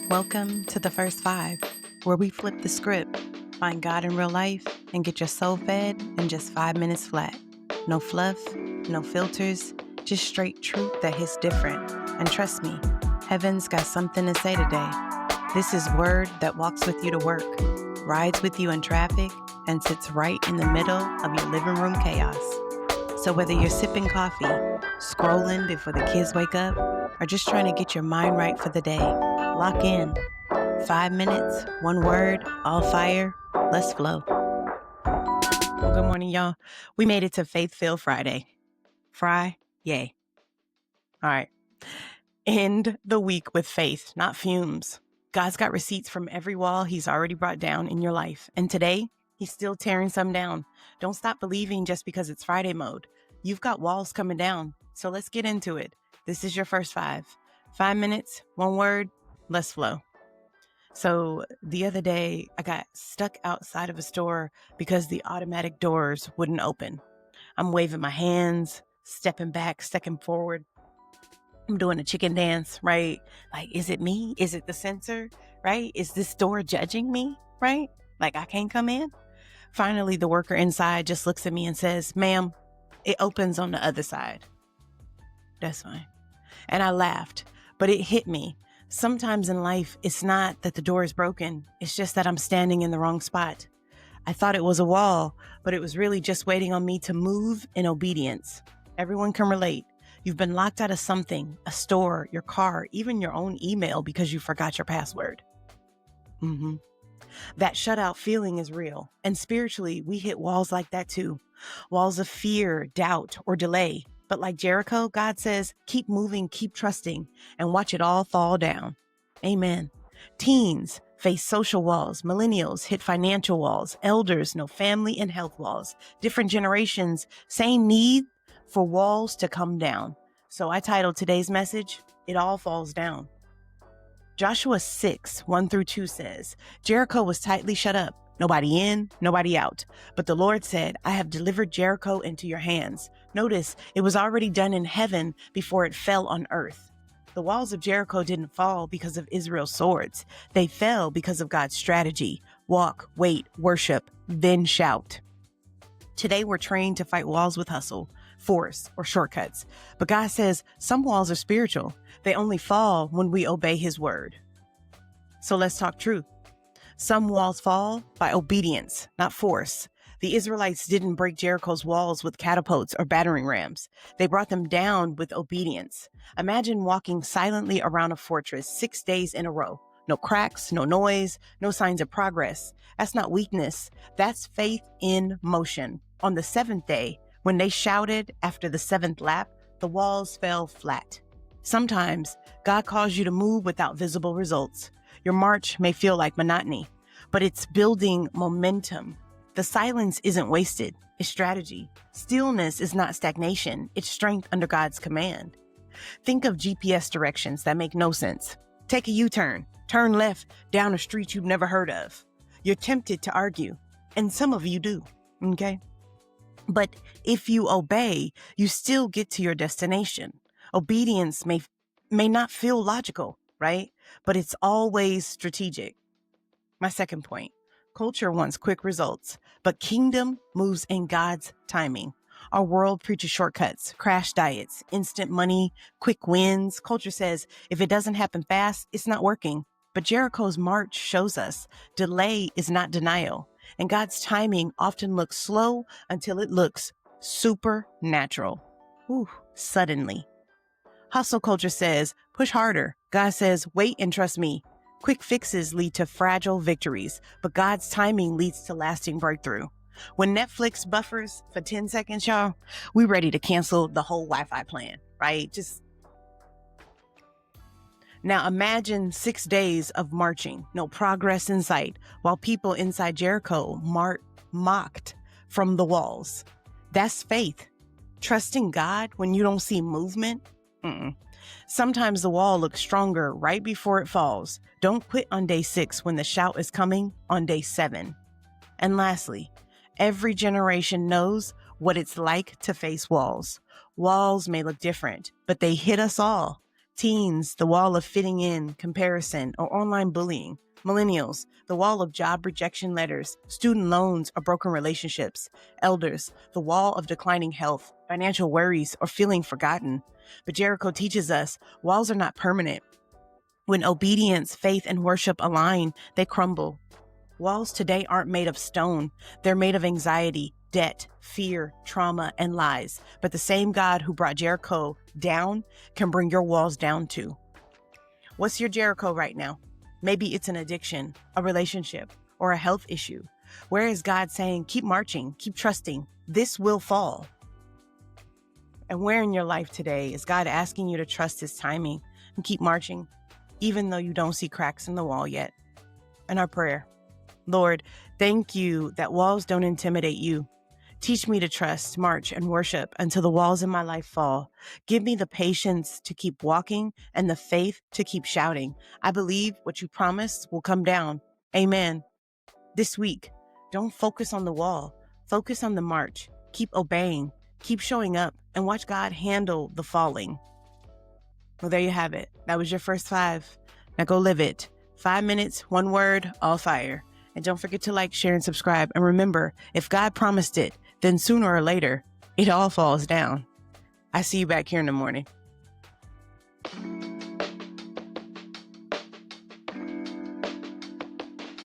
Welcome to the First Five, where we flip the script, find God in real life, and get your soul fed in just 5 minutes flat. No fluff, no filters, just straight truth that hits different. And trust me, heaven's got something to say today. This is word that walks with you to work, rides with you in traffic, and sits right in the middle of your living room chaos. So whether you're sipping coffee, scrolling before the kids wake up, or just trying to get your mind right for the day, lock in. 5 minutes, one word, all fire. Let's flow. Well, good morning, y'all. We made it to Faith-Filled Friday. Fry, yay. All right. End the week with faith, not fumes. God's got receipts from every wall he's already brought down in your life. And today, he's still tearing some down. Don't stop believing just because it's Friday mode. You've got walls coming down. So let's get into it. This is your first five. 5 minutes, one word, let's flow. So the other day, I got stuck outside of a store because the automatic doors wouldn't open. I'm waving my hands, stepping back, stepping forward. I'm doing a chicken dance, right? Like, is it me? Is it the sensor, right? Is this door judging me, right? Like, I can't come in? Finally, the worker inside just looks at me and says, "Ma'am, it opens on the other side." That's fine. And I laughed, but it hit me. Sometimes in life, it's not that the door is broken. It's just that I'm standing in the wrong spot. I thought it was a wall, but it was really just waiting on me to move in obedience. Everyone can relate. You've been locked out of something, a store, your car, even your own email because you forgot your password. That shutout feeling is real. And spiritually, we hit walls like that too. Walls of fear, doubt, or delay. But like Jericho, God says, keep moving, keep trusting, and watch it all fall down. Amen. Teens face social walls. Millennials hit financial walls. Elders know family and health walls. Different generations, same need for walls to come down. So I titled today's message, It All Falls Down. Joshua 6:1-2 says, Jericho was tightly shut up. Nobody in, nobody out. But the Lord said, I have delivered Jericho into your hands. Notice, it was already done in heaven before it fell on earth. The walls of Jericho didn't fall because of Israel's swords. They fell because of God's strategy. Walk, wait, worship, then shout. Today we're trained to fight walls with hustle, force, or shortcuts. But God says some walls are spiritual. They only fall when we obey his word. So let's talk truth. Some walls fall by obedience, not force. The Israelites didn't break Jericho's walls with catapults or battering rams. They brought them down with obedience. Imagine walking silently around a fortress 6 days in a row. No cracks, no noise, no signs of progress. That's not weakness. That's faith in motion. On the seventh day, when they shouted after the seventh lap, the walls fell flat. Sometimes God calls you to move without visible results. Your march may feel like monotony, but it's building momentum. The silence isn't wasted. It's strategy. Stillness is not stagnation. It's strength under God's command. Think of GPS directions that make no sense. Take a U-turn. Turn left down a street you've never heard of. You're tempted to argue, and some of you do, okay? But if you obey, you still get to your destination. Obedience may not feel logical, right? But it's always strategic. My second point, culture wants quick results, but kingdom moves in God's timing. Our world preaches shortcuts, crash diets, instant money, quick wins. Culture says if it doesn't happen fast, it's not working. But Jericho's march shows us delay is not denial. And God's timing often looks slow until it looks supernatural. Suddenly. Hustle culture says, push harder. God says, wait and trust me. Quick fixes lead to fragile victories, but God's timing leads to lasting breakthrough. When Netflix buffers for 10 seconds, y'all, we ready to cancel the whole Wi-Fi plan, right? Now imagine 6 days of marching, no progress in sight, while people inside Jericho mocked from the walls. That's faith. Trusting God when you don't see movement. Sometimes the wall looks stronger right before it falls. Don't quit on day 6 when the shout is coming on day 7. And lastly, every generation knows what it's like to face walls. Walls may look different, but they hit us all. Teens, the wall of fitting in, comparison, or online bullying. Millennials, the wall of job rejection letters, student loans, or broken relationships. Elders, the wall of declining health, financial worries, or feeling forgotten. But Jericho teaches us walls are not permanent. When obedience, faith, and worship align, they crumble. Walls today aren't made of stone. They're made of anxiety, debt, fear, trauma, and lies. But the same God who brought Jericho down can bring your walls down too. What's your Jericho right now? Maybe it's an addiction, a relationship, or a health issue. Where is God saying, keep marching, keep trusting, this will fall? And where in your life today is God asking you to trust his timing and keep marching, even though you don't see cracks in the wall yet? And our prayer: Lord, thank you that walls don't intimidate you. Teach me to trust, march, and worship until the walls in my life fall. Give me the patience to keep walking and the faith to keep shouting. I believe what you promised will come down. Amen. This week, don't focus on the wall. Focus on the march. Keep obeying. Keep showing up and watch God handle the falling. Well, there you have it. That was your first 5. Now go live it. 5 minutes, 1 word, all fire. And don't forget to like, share, and subscribe. And remember, if God promised it, then sooner or later, it all falls down. I see you back here in the morning.